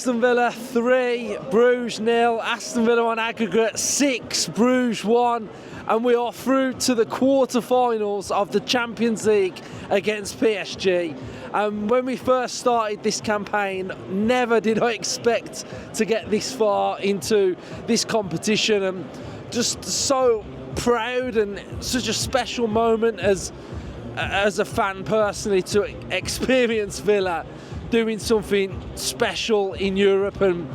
Aston Villa 3, Bruges 0. Aston Villa on aggregate 6, Bruges 1. And we are through to the quarterfinals of the Champions League against PSG. When we first started this campaign, never did I expect to get this far into this competition. And just so proud and such a special moment as a fan personally to experience Villa doing something special in Europe. And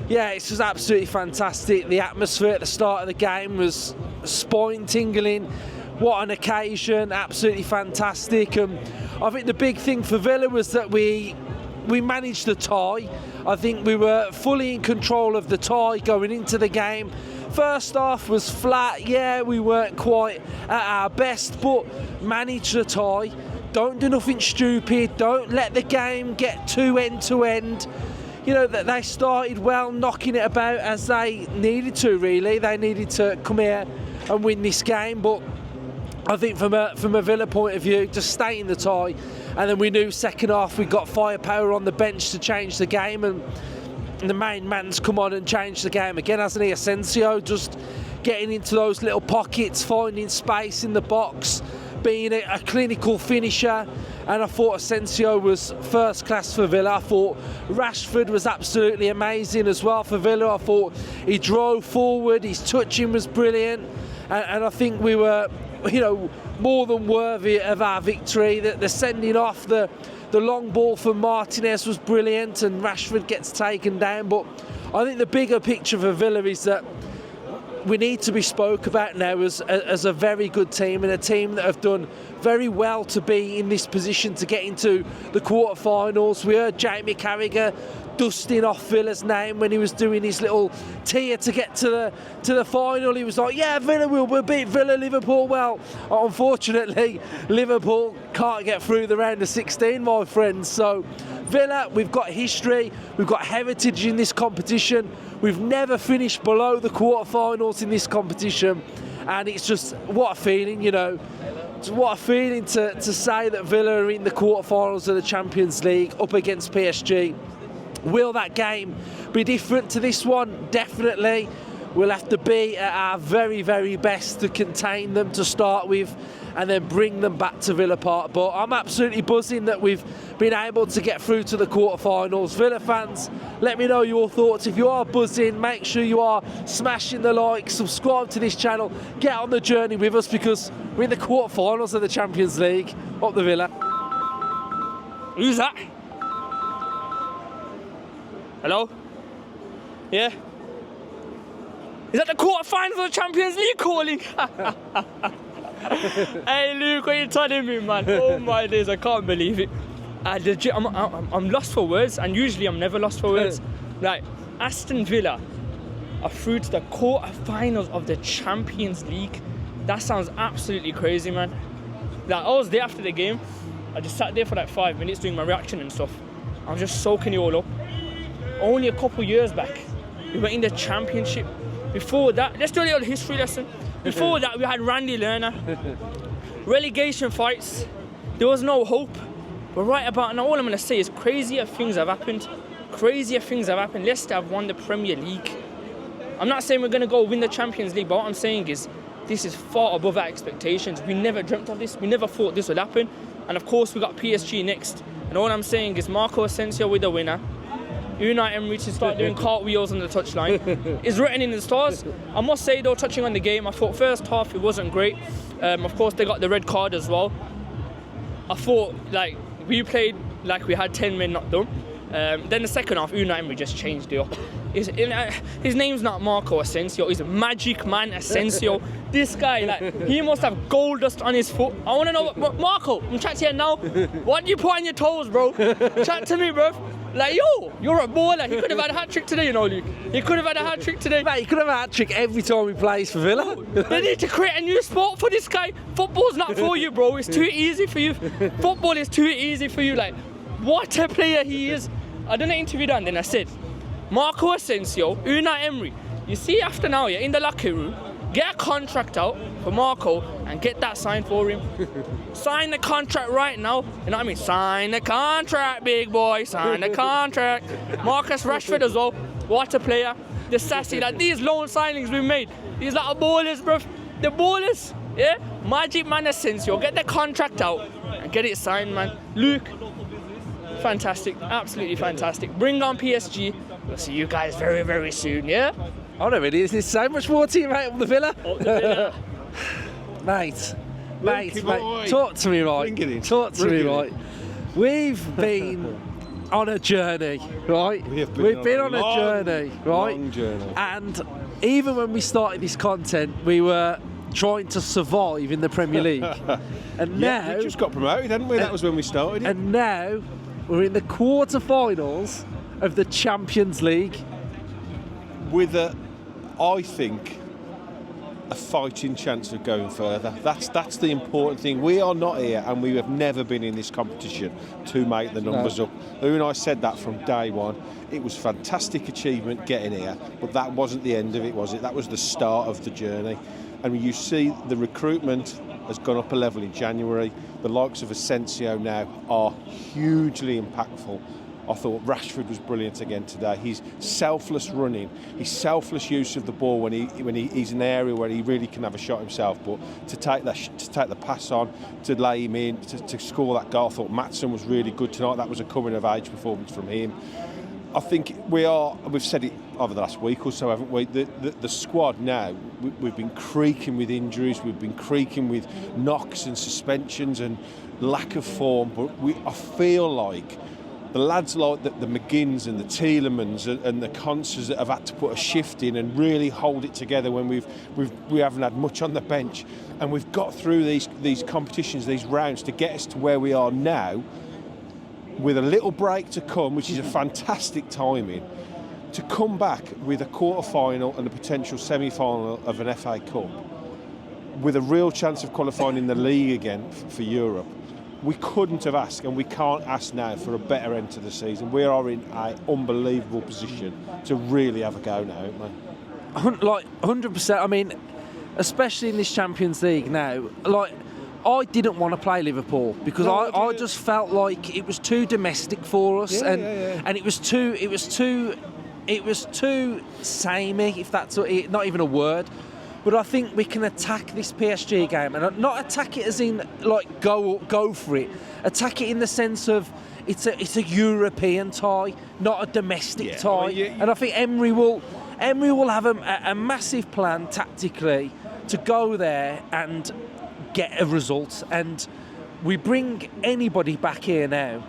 yeah, it's just absolutely fantastic. The atmosphere at the start of the game was spine tingling. What an occasion, absolutely fantastic. And I think the big thing for Villa was that we managed the tie. I think we were fully in control of the tie going into the game. First half was flat, yeah, we weren't quite at our best, but managed the tie. Don't do nothing stupid, don't let the game get too end to end. You know, that they started well, knocking it about as they needed to, really. They needed to come here and win this game, but I think from a Villa point of view, just stay in the tie. And then we knew second half we got firepower on the bench to change the game, and the main man's come on and changed the game again, hasn't he? Asensio just getting into those little pockets, finding space in the box, being a clinical finisher. And I thought Asensio was first class for Villa. I thought Rashford was absolutely amazing as well for Villa. I thought he drove forward, his touching was brilliant, and I think we were, you know, more than worthy of our victory. The sending off, the long ball from Martinez was brilliant, and Rashford gets taken down. But I think the bigger picture for Villa is that we need to be spoke about now as a very good team, and a team that have done very well to be in this position to get into the quarterfinals. We heard Jamie Carragher dusting off Villa's name when he was doing his little tier to get to the final. He was like, yeah, Villa will beat Villa, Liverpool. Well, unfortunately, Liverpool can't get through the round of 16, my friends. So Villa, we've got history, we've got heritage in this competition. We've never finished below the quarterfinals in this competition, and it's just, what a feeling, you know. What a feeling to say that Villa are in the quarterfinals of the Champions League up against PSG. Will that game be different to this one? Definitely. We'll have to be at our very, very best to contain them to start with, and then bring them back to Villa Park. But I'm absolutely buzzing that we've been able to get through to the quarterfinals. Villa fans, let me know your thoughts. If you are buzzing, make sure you are smashing the like, subscribe to this channel, get on the journey with us, because we're in the quarterfinals of the Champions League. Up the Villa. Who's that? Hello? Yeah? Is that the quarterfinals of the Champions League calling? Hey Luke, what are you telling me, man? Oh my days, I can't believe it. Legit, I'm lost for words, and usually I'm never lost for words. Like, Aston Villa are through to the quarterfinals of the Champions League. That sounds absolutely crazy, man. Like, I was there after the game. I just sat there for like 5 minutes doing my reaction and stuff. I'm just soaking it all up. Only a couple years back, we were in the Championship. Before that, let's do a little history lesson. Before that, we had Randy Lerner. Relegation fights. There was no hope. But right about now, all I'm going to say is crazier things have happened. Crazier things have happened. Leicester have won the Premier League. I'm not saying we're going to go win the Champions League, but what I'm saying is this is far above our expectations. We never dreamt of this. We never thought this would happen. And of course, we got PSG next. And all I'm saying is Marco Asensio with the winner. Unai Emery to start doing cartwheels on the touchline is written in the stars. I must say though, touching on the game, I thought first half it wasn't great. Of course, they got the red card as well. I thought like we played like we had 10 men not done. Then the second half, Unai Emery just changed it up. His name's not Marco Asensio, he's Magic Man Asensio. This guy, like, he must have gold dust on his foot. I want to know, what Marco, I'm chatting to you now. What do you put on your toes, bro? Chat to me, bro. Like, yo, you're a baller. He could have had a hat-trick today, you know, Luke. He could have had a hat-trick today. Mate, he could have a hat-trick every time he plays for Villa. They need to create a new sport for this guy. Football's not for you, bro. It's too easy for you. Football is too easy for you. Like, what a player he is. I done an interview and then I said, Marco Asensio, Unai Emery. You see after now, yeah, in the locker room, Get a contract out for Marco and get that signed for him. Sign the contract right now. You know what I mean? Sign the contract, big boy. Sign the contract. Marcus Rashford as well. What a player. The sassy, like these loan signings we made. These little ballers, bruv. The ballers. Yeah? Magic Man Asensio. Get the contract out and get it signed, man. Luke. Fantastic. Absolutely fantastic. Bring on PSG. We'll see you guys very, very soon, yeah? I don't really. There's so much more to you, mate, on the Villa. Up the Villa. mate, boy. talk to me right. Bring it in. Talk to Bring me it in. right. We've been on a journey, right? We've been on a journey, right? Long journey. And even when we started this content, we were trying to survive in the Premier League. And now we just got promoted, hadn't we? That was when we started. And now we're in the quarterfinals of the Champions League. With I think, a fighting chance of going further. That's the important thing. We are not here, and we have never been in this competition to make the numbers up. Lou and I said that from day one. It was fantastic achievement getting here, but that wasn't the end of it, was it? That was the start of the journey. And you see the recruitment has gone up a level in January. The likes of Asensio now are hugely impactful. I thought Rashford was brilliant again today. His selfless running, his selfless use of the ball when he's in an area where he really can have a shot himself. But to take the pass on, to lay him in, to score that goal. I thought Maatsen was really good tonight. That was a coming of age performance from him. I think we've said it over the last week or so, haven't we? The squad now, we've been creaking with injuries, we've been creaking with knocks and suspensions and lack of form. But I feel like the lads like the McGinns and the Tielemans and the Consters that have had to put a shift in and really hold it together when we haven't had much on the bench, and we've got through these competitions, these rounds to get us to where we are now, with a little break to come, which is a fantastic timing, to come back with a quarter-final and a potential semi-final of an FA Cup, with a real chance of qualifying in the league again for Europe. We couldn't have asked, and we can't ask now for a better end to the season. We are in an unbelievable position to really have a go now, aren't we? Like 100%. I mean, especially in this Champions League now, like, I didn't want to play Liverpool because I just felt like it was too domestic for us, and it was too samey, if that's not even a word. But I think we can attack this PSG game, and not attack it as in like go for it. Attack it in the sense of it's a European tie, not a domestic tie. And I think Emery will have a massive plan tactically to go there and get a result. And we bring anybody back here now,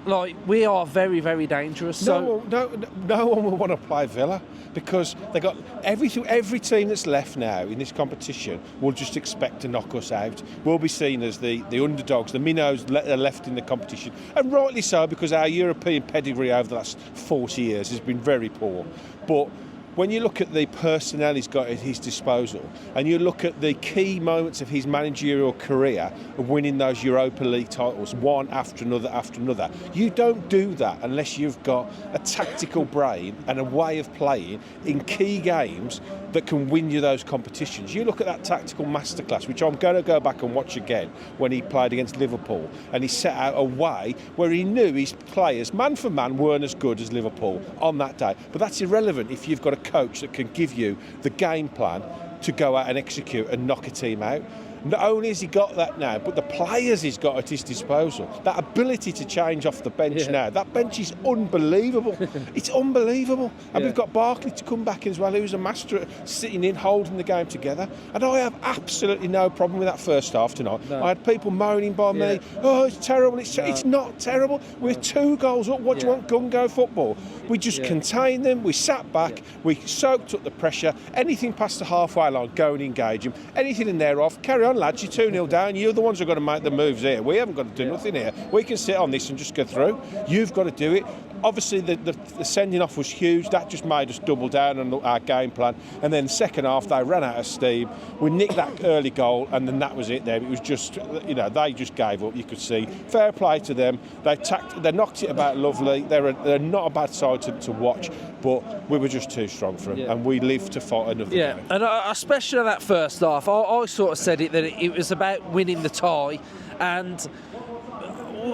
like, we are very, very dangerous. No one will want to play Villa because they got everything. Every team that's left now in this competition will just expect to knock us out. We'll be seen as the underdogs, the minnows that are left in the competition, and rightly so, because our European pedigree over the last 40 years has been very poor. But when you look at the personnel he's got at his disposal, and you look at the key moments of his managerial career of winning those Europa League titles, one after another, you don't do that unless you've got a tactical brain and a way of playing in key games that can win you those competitions. You look at that tactical masterclass, which I'm going to go back and watch again, when he played against Liverpool, and he set out a way where he knew his players, man for man, weren't as good as Liverpool on that day. But that's irrelevant if you've got a coach that can give you the game plan to go out and execute and knock a team out. Not only has he got that now, but the players he's got at his disposal, that ability to change off the bench now, that bench is unbelievable. It's unbelievable. And we've got Barkley to come back as well, who's a master at sitting in, holding the game together. And I have absolutely no problem with that first half tonight. No. I had people moaning by me, oh, it's terrible. It's not terrible. We're 2 goals up. What do you want, gung-go football? We just contained them. We sat back. We soaked up the pressure. Anything past the halfway line, go and engage them. Anything in there off, carry on, lads. You're 2-0 down. You're the ones who are going to make the moves here. We haven't got to do nothing here. We can sit on this and just go through. You've got to do it. obviously the sending off was huge. That just made us double down on our game plan. And then second half, they ran out of steam. We nicked that early goal, and then that was it. There, it was just, they just gave up. You could see. Fair play to them. They knocked it about lovely. They're not a bad side to watch, but we were just too strong for them, and we lived to fight another game. And especially that first half, I sort of said it that it was about winning the tie, and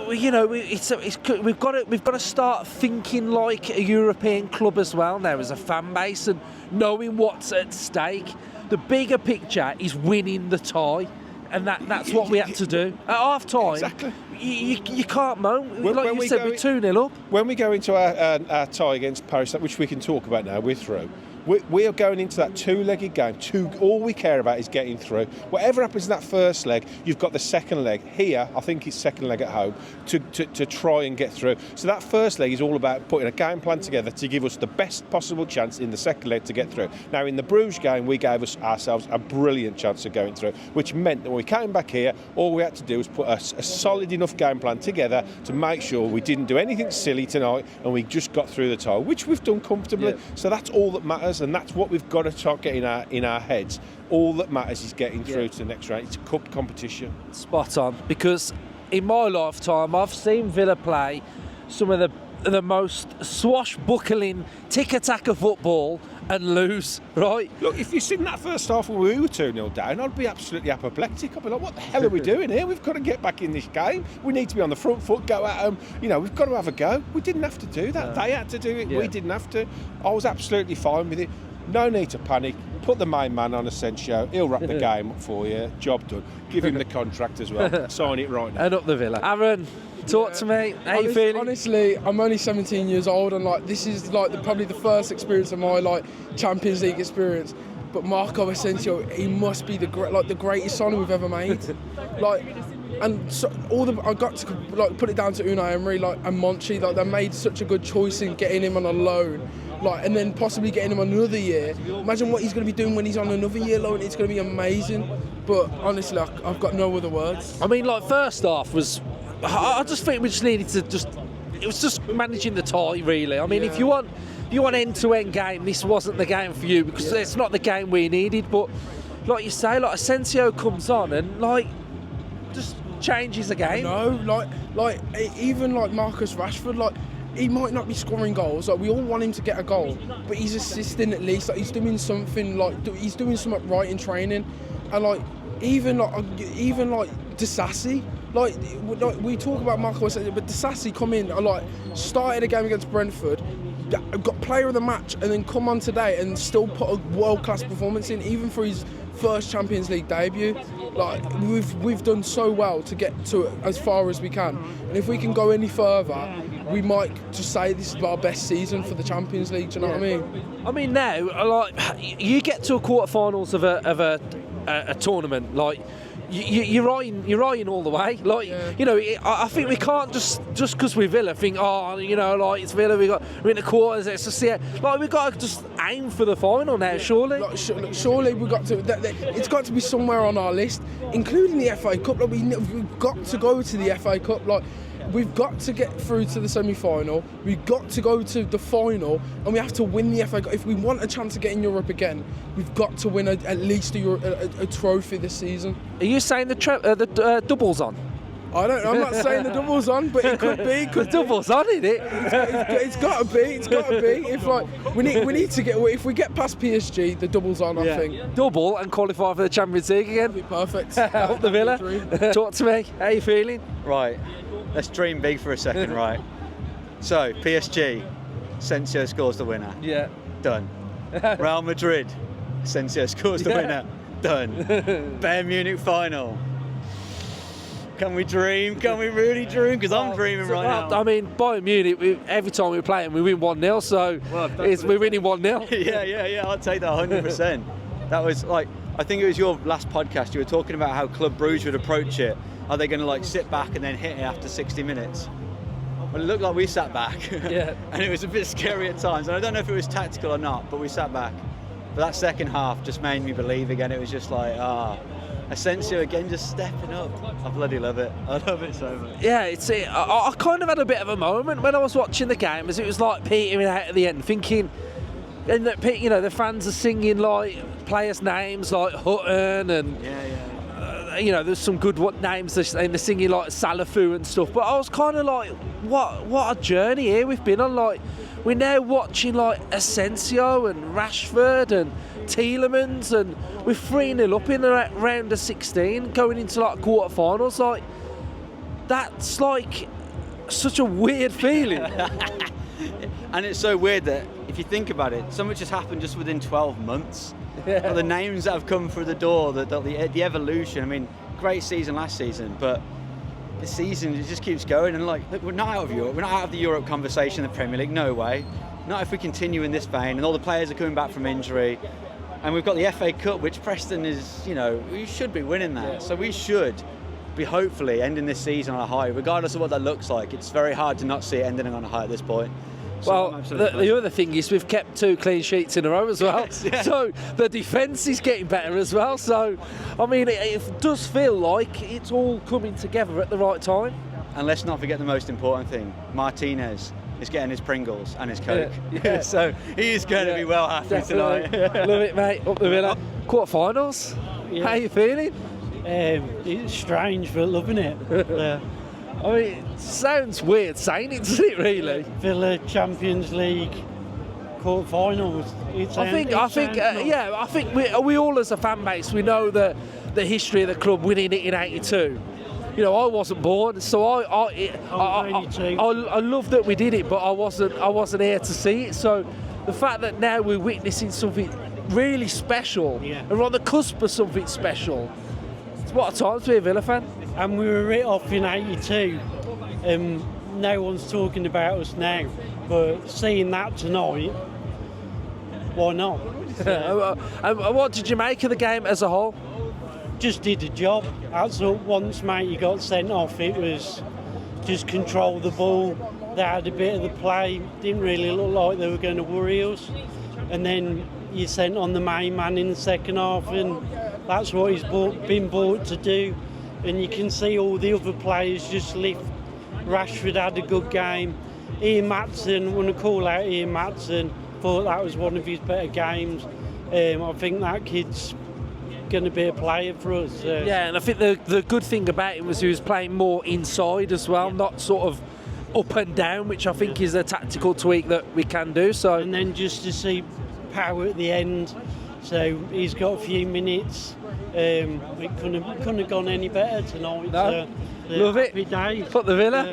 we've got to start thinking like a European club as well now as a fan base, and knowing what's at stake. The bigger picture is winning the tie, and that's what we had to do at half time. Exactly. You can't moan. Like you said, we're 2-0 up. When we go into our tie against Paris, which we can talk about now, we're through. We are going into that two-legged game. All we care about is getting through. Whatever happens in that first leg, you've got the second leg here. I think it's second leg at home to try and get through. So that first leg is all about putting a game plan together to give us the best possible chance in the second leg to get through. Now in the Brugge game, we gave ourselves a brilliant chance of going through, which meant that when we came back here, all we had to do was put a solid enough game plan together to make sure we didn't do anything silly tonight, and we just got through the tie, which we've done comfortably. So that's all that matters. And that's what we've got to start getting in our heads. All that matters is getting through to the next round. It's a cup competition. Spot on. Because in my lifetime, I've seen Villa play some of the most swashbuckling tick-attack of football and lose, right? Look, if you've seen that first half when we were 2-0 down, I'd be absolutely apoplectic. I'd be like, what the hell are we doing here? We've got to get back in this game. We need to be on the front foot, go at them. We've got to have a go. We didn't have to do that. They had to do it. We didn't have to. I was absolutely fine with it. No need to panic. Put the main man on Asensio. He'll wrap the game up for you. Job done. Give him the contract as well. Sign it right now. And up the Villa. Aaron, talk to me. How you feeling? Honestly, I'm only 17 years old, and this is probably the first experience of my Champions League experience. But Marco Asensio, he must be the greatest signing we've ever made. And so I got to put it down to Unai Emery and Monchi. They made such a good choice in getting him on a loan. And then possibly getting him another year. Imagine what he's going to be doing when he's on another year loan. It's going to be amazing. But honestly, I've got no other words. I mean, first half was... I just think we just needed to it was just managing the tie, really. I mean, if you want end-to-end game, this wasn't the game for you, because it's not the game we needed. But like you say, Asensio comes on and just changes the game. No, even Marcus Rashford, he might not be scoring goals. We all want him to get a goal, but he's assisting at least. He's doing something. He's doing something right in training, and even Disassi. We talk about Marco Asensio, but Disassi come in started a game against Brentford, got player of the match, and then come on today and still put a world-class performance in, even for his first Champions League debut. We've done so well to get to as far as we can, and if we can go any further, we might just say this is our best season for the Champions League. Do you know what I mean? I mean, now you get to a quarterfinals of a tournament, you're eyeing all the way. I think we can't just because we're Villa think, it's Villa, we're in the quarters. It's just we've got to just aim for the final now. Surely, surely we've got to. It's got to be somewhere on our list, including the FA Cup. We've got to go to the FA Cup. We've got to get through to the semi-final. We've got to go to the final, and we have to win the FA Cup. If we want a chance to get in Europe again, we've got to win at least a trophy this season. Are you saying the double's on? I'm not saying the double's on, but it could be. The double's on, isn't it? It's got to be. It's got to be. If we need to get, if we get past PSG, the double's on. I think double and qualify for the Champions League again. That'd be perfect. Up the Villa. Talk to me. How are you feeling? Right. Let's dream big for a second, right? So, PSG, Asensio scores the winner. Yeah. Done. Real Madrid, Asensio scores the winner. Done. Bayern Munich final. Can we dream? Can we really dream? Because I'm dreaming right now. I mean, Bayern Munich, every time we play them, we win 1-0, so we're winning 1-0. Yeah, I'll take that 100%. That was I think it was your last podcast, you were talking about how Club Brugge would approach it. Are they going to sit back and then hit it after 60 minutes? Well, it looked like we sat back. Yeah. And it was a bit scary at times. And I don't know if it was tactical or not, but we sat back. But that second half just made me believe again. It was just Asensio again just stepping up. I bloody love it. I love it so much. Yeah, I kind of had a bit of a moment when I was watching the game, as it was like petering out at the end, thinking, and that, you know, the fans are singing like players' names like Hutton and you know, there's some good names, and they're singing like Salafu and stuff. But I was kind of like, what a journey here we've been on. Like, we're now watching like Asensio and Rashford and Tielemans, and we're 3-0 up in the round of 16, going into like quarterfinals. Like, that's like such a weird feeling. And it's so weird that if you think about it, so much has happened just within 12 months. Yeah. The names that have come through the door, the evolution. I mean, great season last season, but this season it just keeps going. And like, look, we're not out of Europe. We're not out of the Europe conversation in the Premier League. No way. Not if we continue in this vein. And all the players are coming back from injury. And we've got the FA Cup, which Preston is, you know, we should be winning that. Yeah. So we should be hopefully ending this season on a high, regardless of what that looks like. It's very hard to not see it ending on a high at this point. So well, the other thing is we've kept 2 clean sheets in a row as well. Yes, yeah. So the defence is getting better as well. So, I mean, it does feel like it's all coming together at the right time. And let's not forget the most important thing. Martinez is getting his Pringles and his Coke. Yeah. So he's going to be well happy definitely tonight. Love it, mate. Up the Villa. Quarterfinals. Yeah. How are you feeling? It's strange, but loving it. Yeah. I mean, it sounds weird saying it, doesn't it, really? Villa Champions League quarterfinals. I think we all as a fan base, we know the history of the club winning it in '82. You know, I wasn't born, so I love that we did it, but I wasn't here to see it. So the fact that now we're witnessing something really special, and we're on the cusp of something special. What a time to be a Villa fan. And we were writ off in '82. No one's talking about us now, but seeing that tonight, why not? What did you make of the game as a whole? Just did a job. That's all. Once Matey got sent off, it was just control the ball. They had a bit of the play. Didn't really look like they were going to worry us. And then you sent on the main man in the second half, and that's what he's been brought to do. And you can see all the other players just lift. Rashford had a good game. Ian Maatsen, I want to call out Ian Maatsen, thought that was one of his better games. I think that kid's going to be a player for us. Yeah, and I think the good thing about him was he was playing more inside as well, not sort of up and down, which I think is a tactical tweak that we can do. So, and then just to see power at the end, so he's got a few minutes. It couldn't have gone any better tonight. No. Love it. Day. Put the Villa.